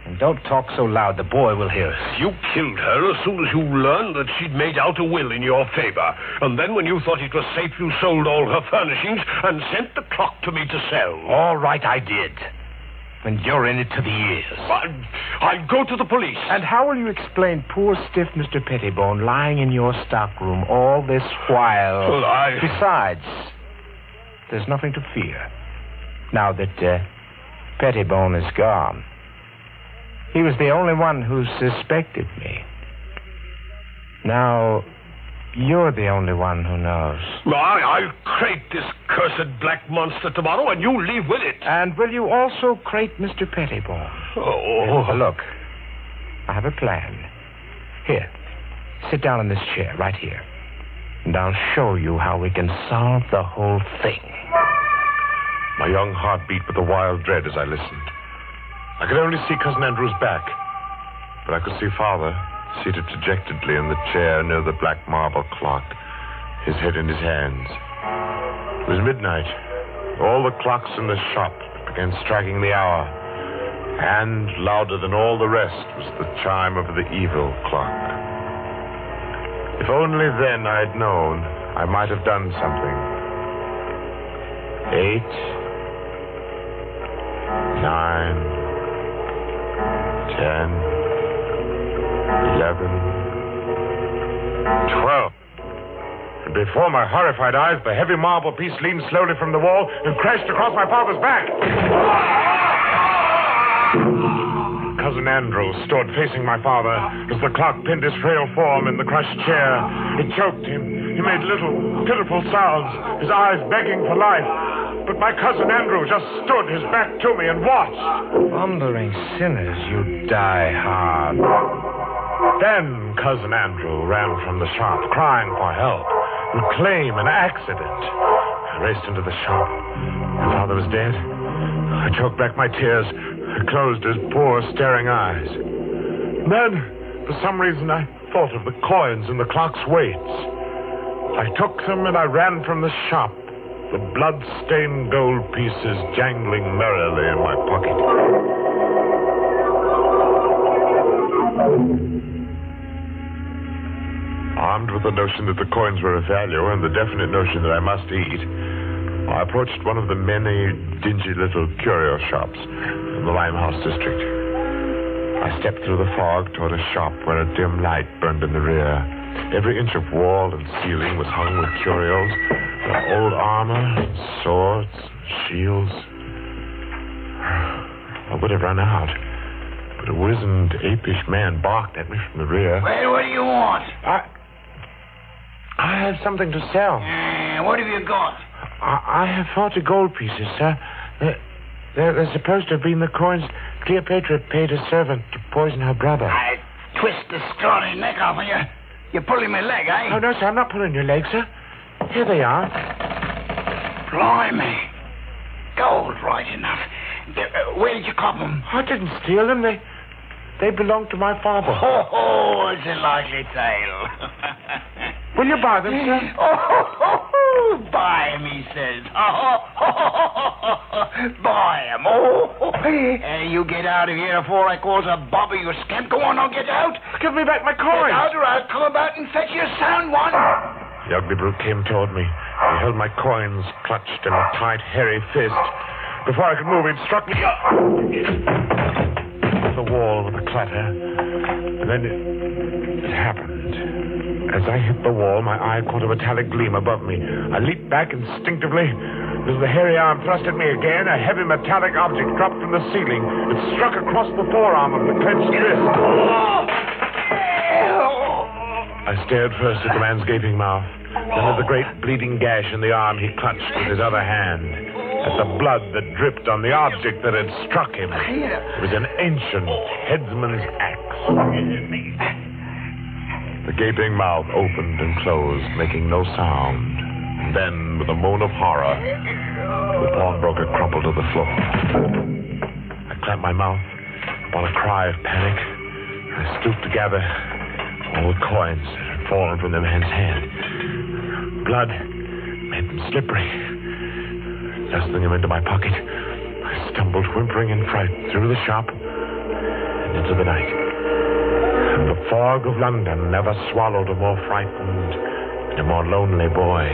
And don't talk so loud. The boy will hear us. You killed her as soon as you learned that she'd made out a will in your favor. And then when you thought it was safe, you sold all her furnishings and sent the clock to me to sell. All right, I did. And you're in it to the ears. I'll go to the police. And how will you explain poor stiff Mr. Pettibone lying in your stockroom all this while? Well, Besides, there's nothing to fear. Now that Pettibone is gone. He was the only one who suspected me. Now, You're the only one who knows. I'll crate this cursed black monster tomorrow, and you leave with it. And will you also crate Mr. Pettibone? Oh. Look, I have a plan. Here, sit down in this chair right here, and I'll show you how we can solve the whole thing. My young heart beat with a wild dread as I listened. I could only see Cousin Andrew's back, but I could see Father seated dejectedly in the chair near the black marble clock, his head in his hands. It was midnight. All the clocks in the shop began striking the hour, and louder than all the rest was the chime of the evil clock. If only then I'd known, I might have done something. 8, 9, 10, 11, 12. And before my horrified eyes, the heavy marble piece leaned slowly from the wall and crashed across my father's back. Cousin Andrew stood facing my father as the clock pinned his frail form in the crushed chair. It choked him. He made little, pitiful sounds, his eyes begging for life. But my cousin Andrew just stood his back to me and watched. Wandering sinners, you die hard. Then Cousin Andrew ran from the shop, crying for help and claim an accident. I raced into the shop. My father was dead. I choked back my tears. I closed his poor, staring eyes. Then, for some reason, I thought of the coins in the clock's weights. I took them and I ran from the shop, the blood-stained gold pieces jangling merrily in my pocket. Armed with the notion that the coins were of value and the definite notion that I must eat, I approached one of the many dingy little curio shops in the Limehouse district. I stepped through the fog toward a shop where a dim light burned in the rear. Every inch of wall and ceiling was hung with curios, old armor, swords, shields. I would have run out, but a wizened, apish man barked at me from the rear. Well, what do you want? I have something to sell. What have you got? I have 40 gold pieces, sir. They're supposed to have been the coins Cleopatra paid a servant to poison her brother. I twist the scrawny neck off of you. You're pulling my leg, eh? Oh, no, sir, I'm not pulling your leg, sir. Here they are. Blimey. Gold, right enough. Where did you cop them? I didn't steal them. They belonged to my father. Oh, it's a likely tale. Will you buy them, sir? Buy 'em, he says. Buy 'em. You get out of here before I cause a bobby, you scamp. Go on, now, get out. Give me back my coins. Get out or I'll come about and fetch you a sound one. The ugly brute came toward me. He held my coins clutched in a tight, hairy fist. Before I could move, it struck me the wall with a clatter. And then it happened. As I hit the wall, my eye caught a metallic gleam above me. I leaped back instinctively. As the hairy arm thrust at me again, a heavy metallic object dropped from the ceiling. It struck across the forearm of the clenched fist. I stared first at the man's gaping mouth, then at the great bleeding gash in the arm he clutched with his other hand, at the blood that dripped on the object that had struck him. It was an ancient headsman's axe. The gaping mouth opened and closed, making no sound. And then, with a moan of horror, the pawnbroker crumpled to the floor. I clamped my mouth upon a cry of panic. I stooped to gather all the coins that had fallen from the man's hand. Blood made them slippery. Thrusting them into my pocket, I stumbled, whimpering in fright, through the shop and into the night. And the fog of London never swallowed a more frightened and a more lonely boy.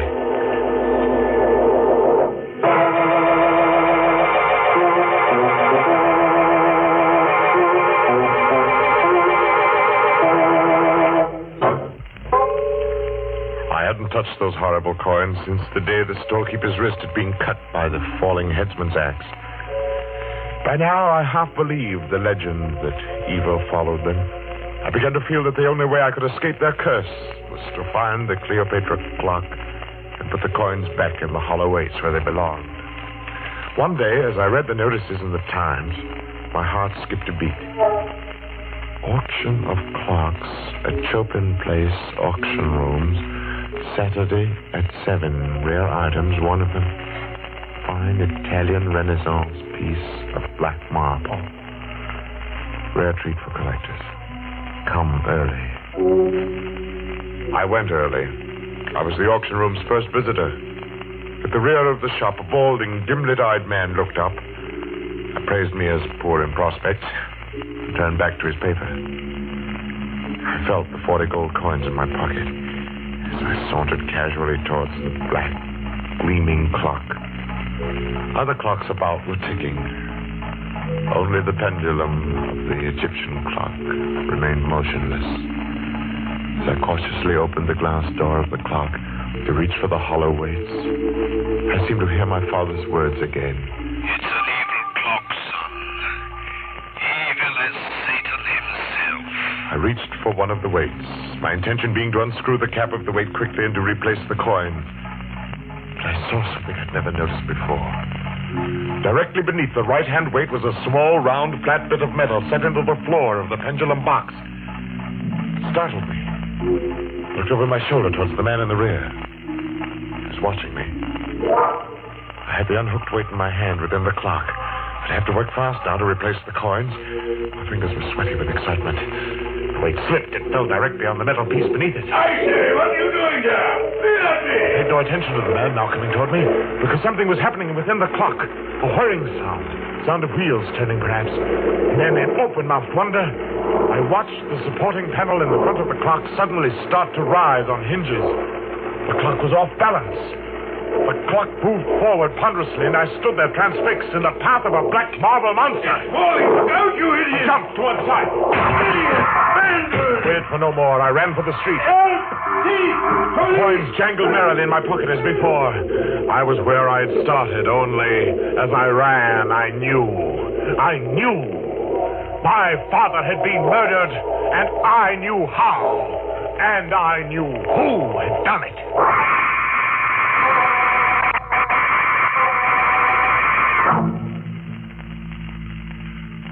I hadn't touched those horrible coins since the day the storekeeper's wrist had been cut by the falling headsman's axe. By now, I half believed the legend that evil followed them. I began to feel that the only way I could escape their curse was to find the Cleopatra clock and put the coins back in the hollow weights where they belonged. One day, as I read the notices in the Times, my heart skipped a beat. Auction of clocks at Chopin Place auction rooms, Saturday at 7. Rare items, one of them, fine Italian Renaissance piece of black marble. Rare treat for collectors. Come early. I went early. I was the auction room's first visitor. At the rear of the shop, a balding, dim-lit-eyed man looked up, appraised me as poor in prospects, and turned back to his paper. I felt the 40 gold coins in my pocket as I sauntered casually towards the black, gleaming clock. Other clocks about were ticking. Only the pendulum of the Egyptian clock remained motionless. As I cautiously opened the glass door of the clock to reach for the hollow weights, I seemed to hear my father's words again. It's an evil clock, son. Evil as Satan himself. I reached for one of the weights, my intention being to unscrew the cap of the weight quickly and to replace the coin. But I saw something I'd never noticed before. Directly beneath the right-hand weight was a small, round, flat bit of metal set into the floor of the pendulum box. It startled me. I looked over my shoulder towards the man in the rear. He was watching me. I had the unhooked weight in my hand within the clock. I'd have to work fast now to replace the coins. My fingers were sweaty with excitement. The weight slipped and fell directly on the metal piece beneath it. I say, what are you doing there? Let me! I paid no attention to the man now coming toward me, because something was happening within the clock. A whirring sound of wheels turning perhaps. And then in open-mouthed wonder, I watched the supporting panel in the front of the clock suddenly start to rise on hinges. The clock was off balance. The clock moved forward ponderously, and I stood there transfixed in the path of a black marble monster. Falling! Look out, you idiot! I jumped to one side. Idiot! Bender! Waited for no more. I ran for the street. Help! Thief! The coins jangled merrily in my pocket as before. I was where I had started, only as I ran, I knew. My father had been murdered, and I knew how. And I knew who had done it.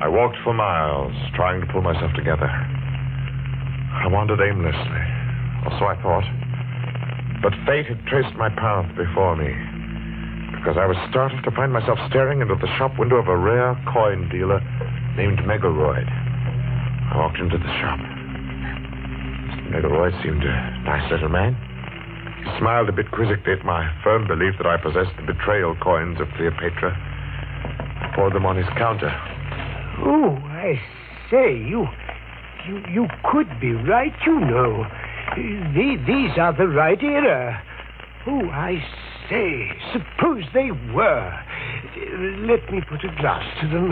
I walked for miles, trying to pull myself together. I wandered aimlessly, or so I thought. But fate had traced my path before me, because I was startled to find myself staring into the shop window of a rare coin dealer named Megaroid. I walked into the shop. Mr. Megaroid seemed a nice little man. He smiled a bit quizzically at my firm belief that I possessed the betrayal coins of Cleopatra. I poured them on his counter. Oh, I say, you could be right, you know. These are the right era. Oh, I say, suppose they were. Let me put a glass to them.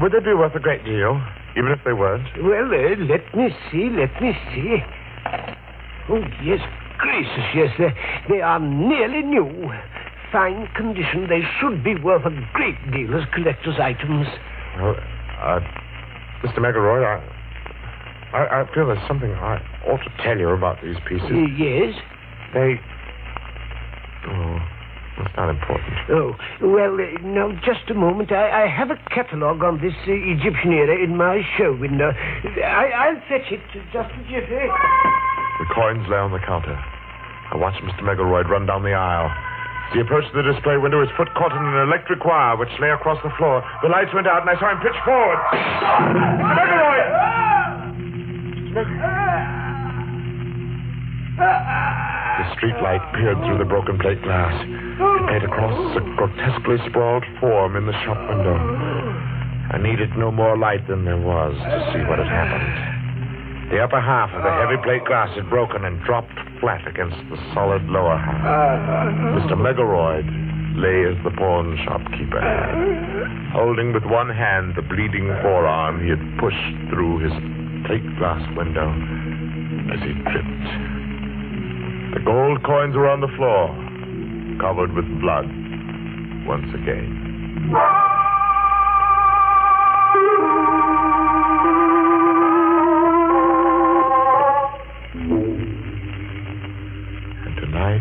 Would they be worth a great deal, even if they weren't? Well, let me see. Oh, yes, gracious, yes, they are nearly new. Fine condition. They should be worth a great deal as collector's items. Well, Mr. Megaroid, I feel there's something I ought to tell you about these pieces. Yes? That's not important. Oh, well, now, just a moment. I have a catalogue on this Egyptian era in my show window. I'll fetch it just a jiffy. The coins lay on the counter. I watched Mr. Megaroid run down the aisle. As he approached the display window, his foot caught in an electric wire which lay across the floor. The lights went out, and I saw him pitch forward. Mr. Megaroid! The street light peered through the broken plate glass. It made across a grotesquely sprawled form in the shop window. I needed no more light than there was to see what had happened. The upper half of the heavy plate glass had broken and dropped flat against the solid lower half. Mr. Megaroid lay as the pawn shopkeeper had, holding with one hand the bleeding forearm he had pushed through his plate glass window as he tripped. The gold coins were on the floor, covered with blood once again. Tonight,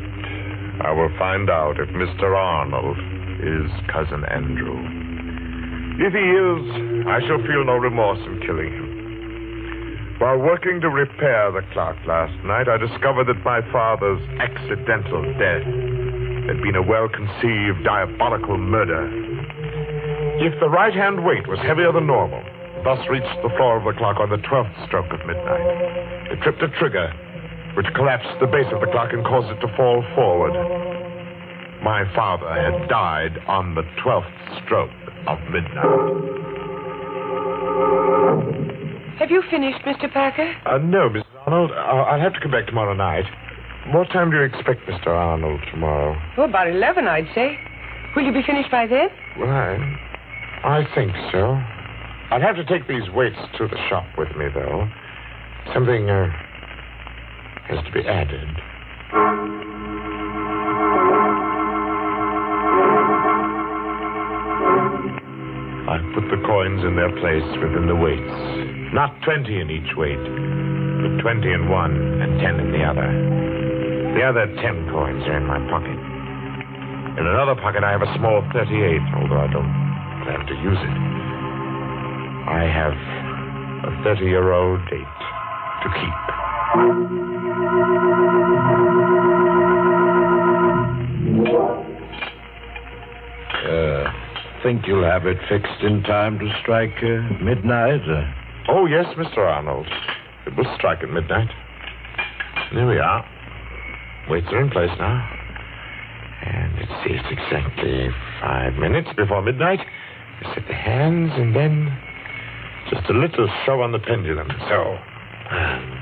I will find out if Mr. Arnold is Cousin Andrew. If he is, I shall feel no remorse in killing him. While working to repair the clock last night, I discovered that my father's accidental death had been a well-conceived, diabolical murder. If the right-hand weight was heavier than normal, thus reached the floor of the clock on the 12th stroke of midnight, it tripped a trigger, which collapsed the base of the clock and caused it to fall forward. My father had died on the 12th stroke of midnight. Have you finished, Mr. Packer? No, Mrs. Arnold. I'll have to come back tomorrow night. What time do you expect Mr. Arnold tomorrow? Oh, about 11, I'd say. Will you be finished by then? Well, I think so. I'll have to take these weights to the shop with me, though. Something has to be added. I put the coins in their place within the weights. Not 20 in each weight, but 20 in one and 10 in the other. The other 10 coins are in my pocket. In another pocket, I have a small 38, although I don't plan to use it. I have a 30-year-old date to keep. Think you'll have it fixed in time to strike midnight? Oh, yes, Mr. Arnold. It will strike at midnight. There we are. Weights are in place now. And it's exactly 5 minutes before midnight. I set the hands and then just a little show on the pendulum. So. And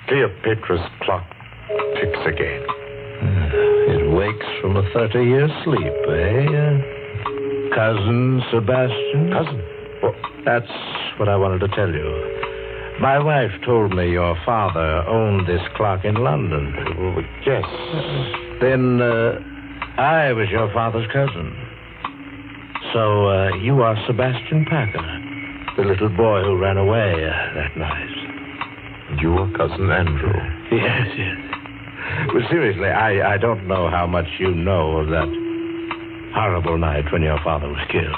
Cleopatra's clock ticks again. It wakes from a 30-year sleep, eh? Cousin Sebastian? Cousin? Well, that's what I wanted to tell you. My wife told me your father owned this clock in London. Yes. Then I was your father's cousin. So you are Sebastian Packer, the little boy who ran away that night. You are Cousin Andrew. Yes, yes. Well, seriously, I don't know how much you know of that horrible night when your father was killed.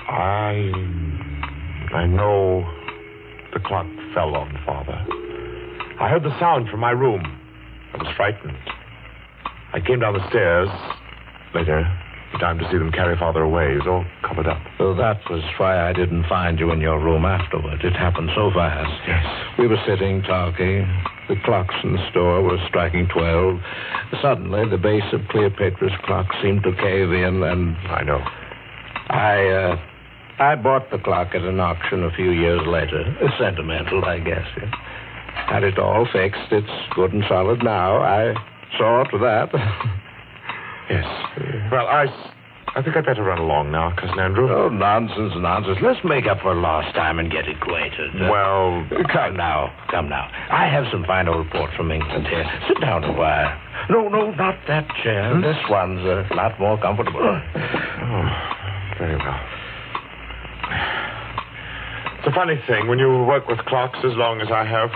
I know the clock fell on Father. I heard the sound from my room. I was frightened. I came down the stairs later, in time to see them carry Father away. He was all covered up. Well, that was why I didn't find you in your room afterward. It happened so fast. Yes. We were sitting, talking. The clocks in the store were striking 12. Suddenly, the base of Cleopatra's clock seemed to cave in, and... I know. I bought the clock at an auction a few years later. Sentimental, I guess. Yeah. Had it all fixed. It's good and solid now. I saw to that. Yes. Well, I think I'd better run along now, Cousin Andrew. Oh, nonsense. Let's make up for lost time and get acquainted. Well... Come now. I have some final report from England here. Sit down a while. No, not that chair. This one's a lot more comfortable. Oh, very well. It's a funny thing, when you work with clocks as long as I have,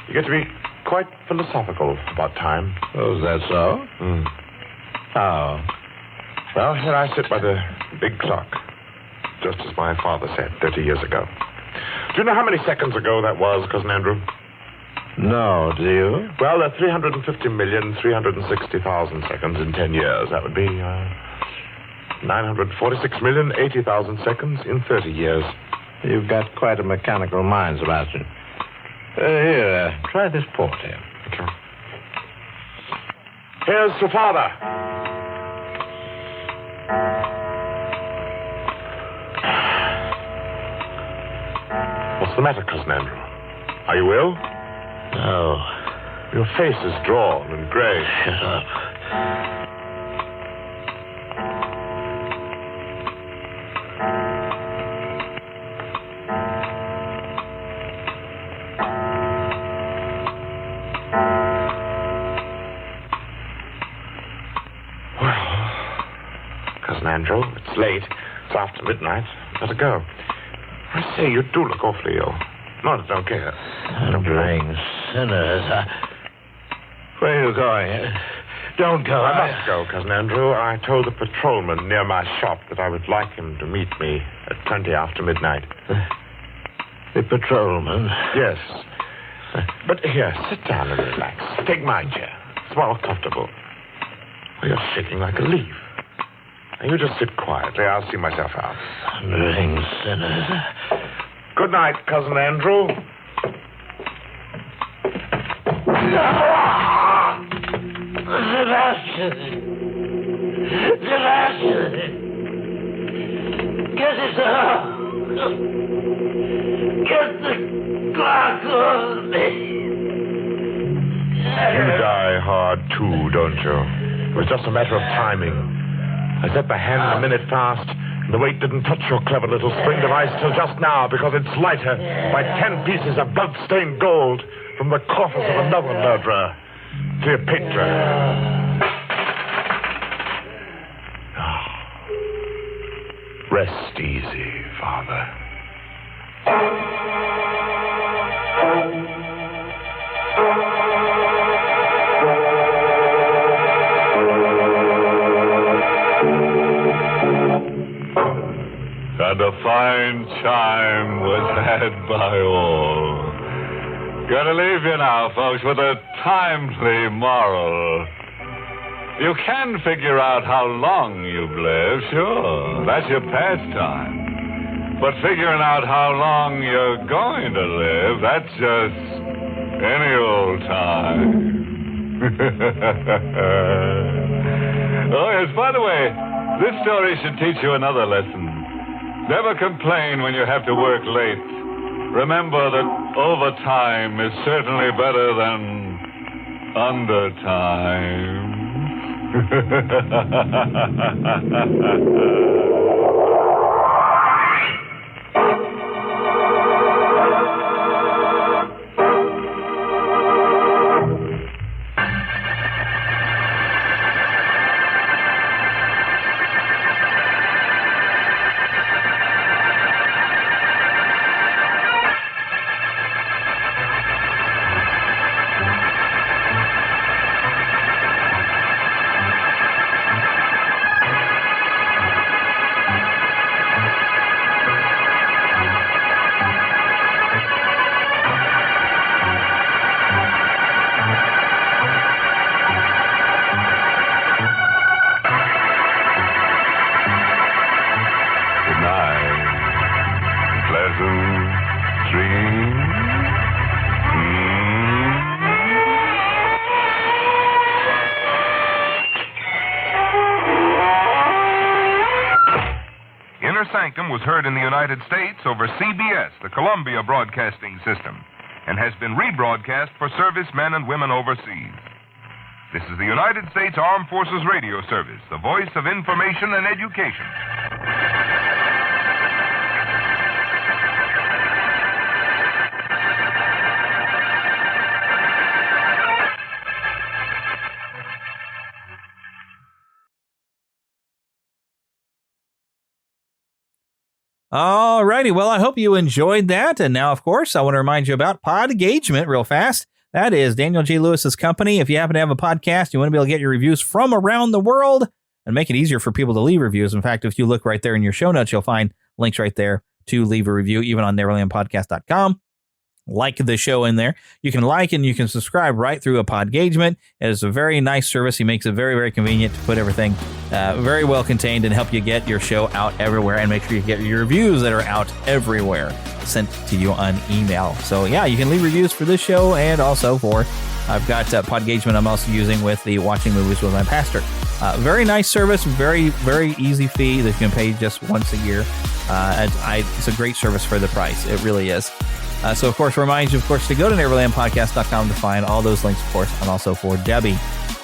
you get to be quite philosophical about time. Oh, is that so? How? Well, here I sit by the big clock, just as my father said 30 years ago. Do you know how many seconds ago that was, Cousin Andrew? No, do you? Well, 350,360,000 seconds in 10 years. That would be 946,080,000 seconds in 30 years. You've got quite a mechanical mind, Sebastian. Here, try this port here. Okay. Here's to Father. What's the matter, Cousin Andrew? Are you ill? No. Your face is drawn and gray. Shut up. Andrew, it's late. It's after midnight. Better go. I say, you do look awfully ill. Not that I don't care. Thundering sinners. Where are you going? Don't go. I must go, Cousin Andrew. I told the patrolman near my shop that I would like him to meet me at 20 after midnight. The patrolman? Yes. But here, sit down and relax. Take my chair. It's more comfortable. Oh, you're shaking like a leaf. Now, you just sit quietly. I'll see myself out. Thundering sinners. Good night, Cousin Andrew. Sebastian! Get it out! Get the clock on me! You die hard, too, don't you? It was just a matter of timing. I set the hand a minute fast, and the weight didn't touch your clever little spring device till just now, because it's lighter by 10 pieces of blood-stained gold from the coffers of another murderer, Cleopatra. Rest easy, Father. And a fine time was had by all. Gotta leave you now, folks, with a timely moral. You can figure out how long you've lived, sure. That's your pastime. But figuring out how long you're going to live, that's just any old time. Oh, yes, by the way, this story should teach you another lesson. Never complain when you have to work late. Remember that overtime is certainly better than undertime. Sanctum was heard in the United States over CBS, the Columbia Broadcasting System, and has been rebroadcast for servicemen and women overseas. This is the United States Armed Forces Radio Service, the voice of information and education. All righty. Well, I hope you enjoyed that. And now, of course, I want to remind you about Podgagement real fast. That is Daniel J. Lewis's company. If you happen to have a podcast, you want to be able to get your reviews from around the world and make it easier for people to leave reviews. In fact, if you look right there in your show notes, you'll find links right there to leave a review, even on neverlandpodcast.com. Like the show in there. You can like and you can subscribe right through a Podgagement. It is a very nice service. He makes it very, very convenient to put everything very well contained and help you get your show out everywhere and make sure you get your reviews that are out everywhere sent to you on email. So yeah, you can leave reviews for this show and also for I've got Podgagement I'm also using with the Watching Movies with My Pastor. Very nice service, very, very easy fee that you can pay just once a year. It's a great service for the price. It really is. So, of course, remind you, of course, to go to neverlandpodcast.com to find all those links, of course, and also for Debbie.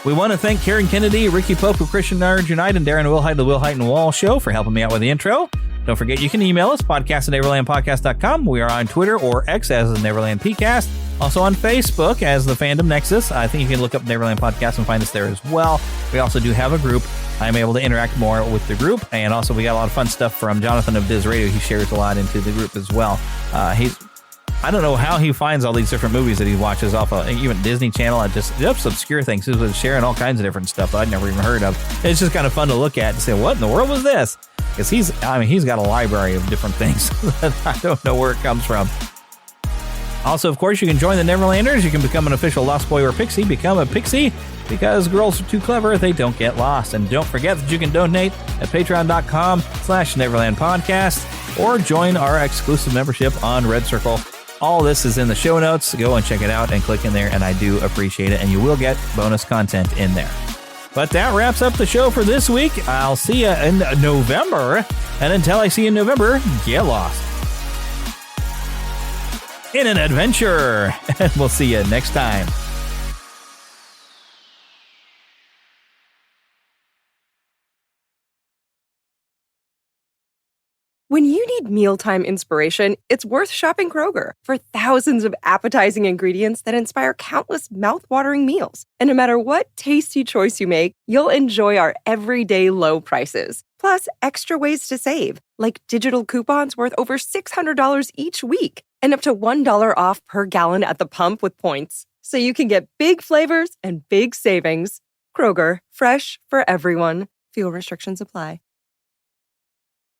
We want to thank Karen Kennedy, Ricky Pope of Christian Nerds Unite, and Darren Wilhite of the Wilhite and Wall Show for helping me out with the intro. Don't forget, you can email us, podcast@neverlandpodcast.com. We are on Twitter or X as the Neverland PCast. Also on Facebook as the Fandom Nexus. I think you can look up Neverland Podcast and find us there as well. We also do have a group. I'm able to interact more with the group. And also, we got a lot of fun stuff from Jonathan of Diz Radio. He shares a lot into the group as well. He's I don't know how he finds all these different movies that he watches off of even Disney Channel and just obscure things. He was sharing all kinds of different stuff that I'd never even heard of. It's just kind of fun to look at and say, what in the world was this? Because he's got a library of different things that I don't know where it comes from. Also, of course, you can join the Neverlanders. You can become an official Lost Boy or Pixie. Become a Pixie because girls are too clever. They don't get lost. And don't forget that you can donate at patreon.com/NeverlandPodcast or join our exclusive membership on Red Circle. All this is in the show notes. Go and check it out and click in there, and I do appreciate it. And you will get bonus content in there. But that wraps up the show for this week. I'll see you in November. And until I see you in November, get lost in an adventure. And we'll see you next time. When you need mealtime inspiration, it's worth shopping Kroger for thousands of appetizing ingredients that inspire countless mouth-watering meals. And no matter what tasty choice you make, you'll enjoy our everyday low prices. Plus, extra ways to save, like digital coupons worth over $600 each week and up to $1 off per gallon at the pump with points. So you can get big flavors and big savings. Kroger, fresh for everyone. Fuel restrictions apply.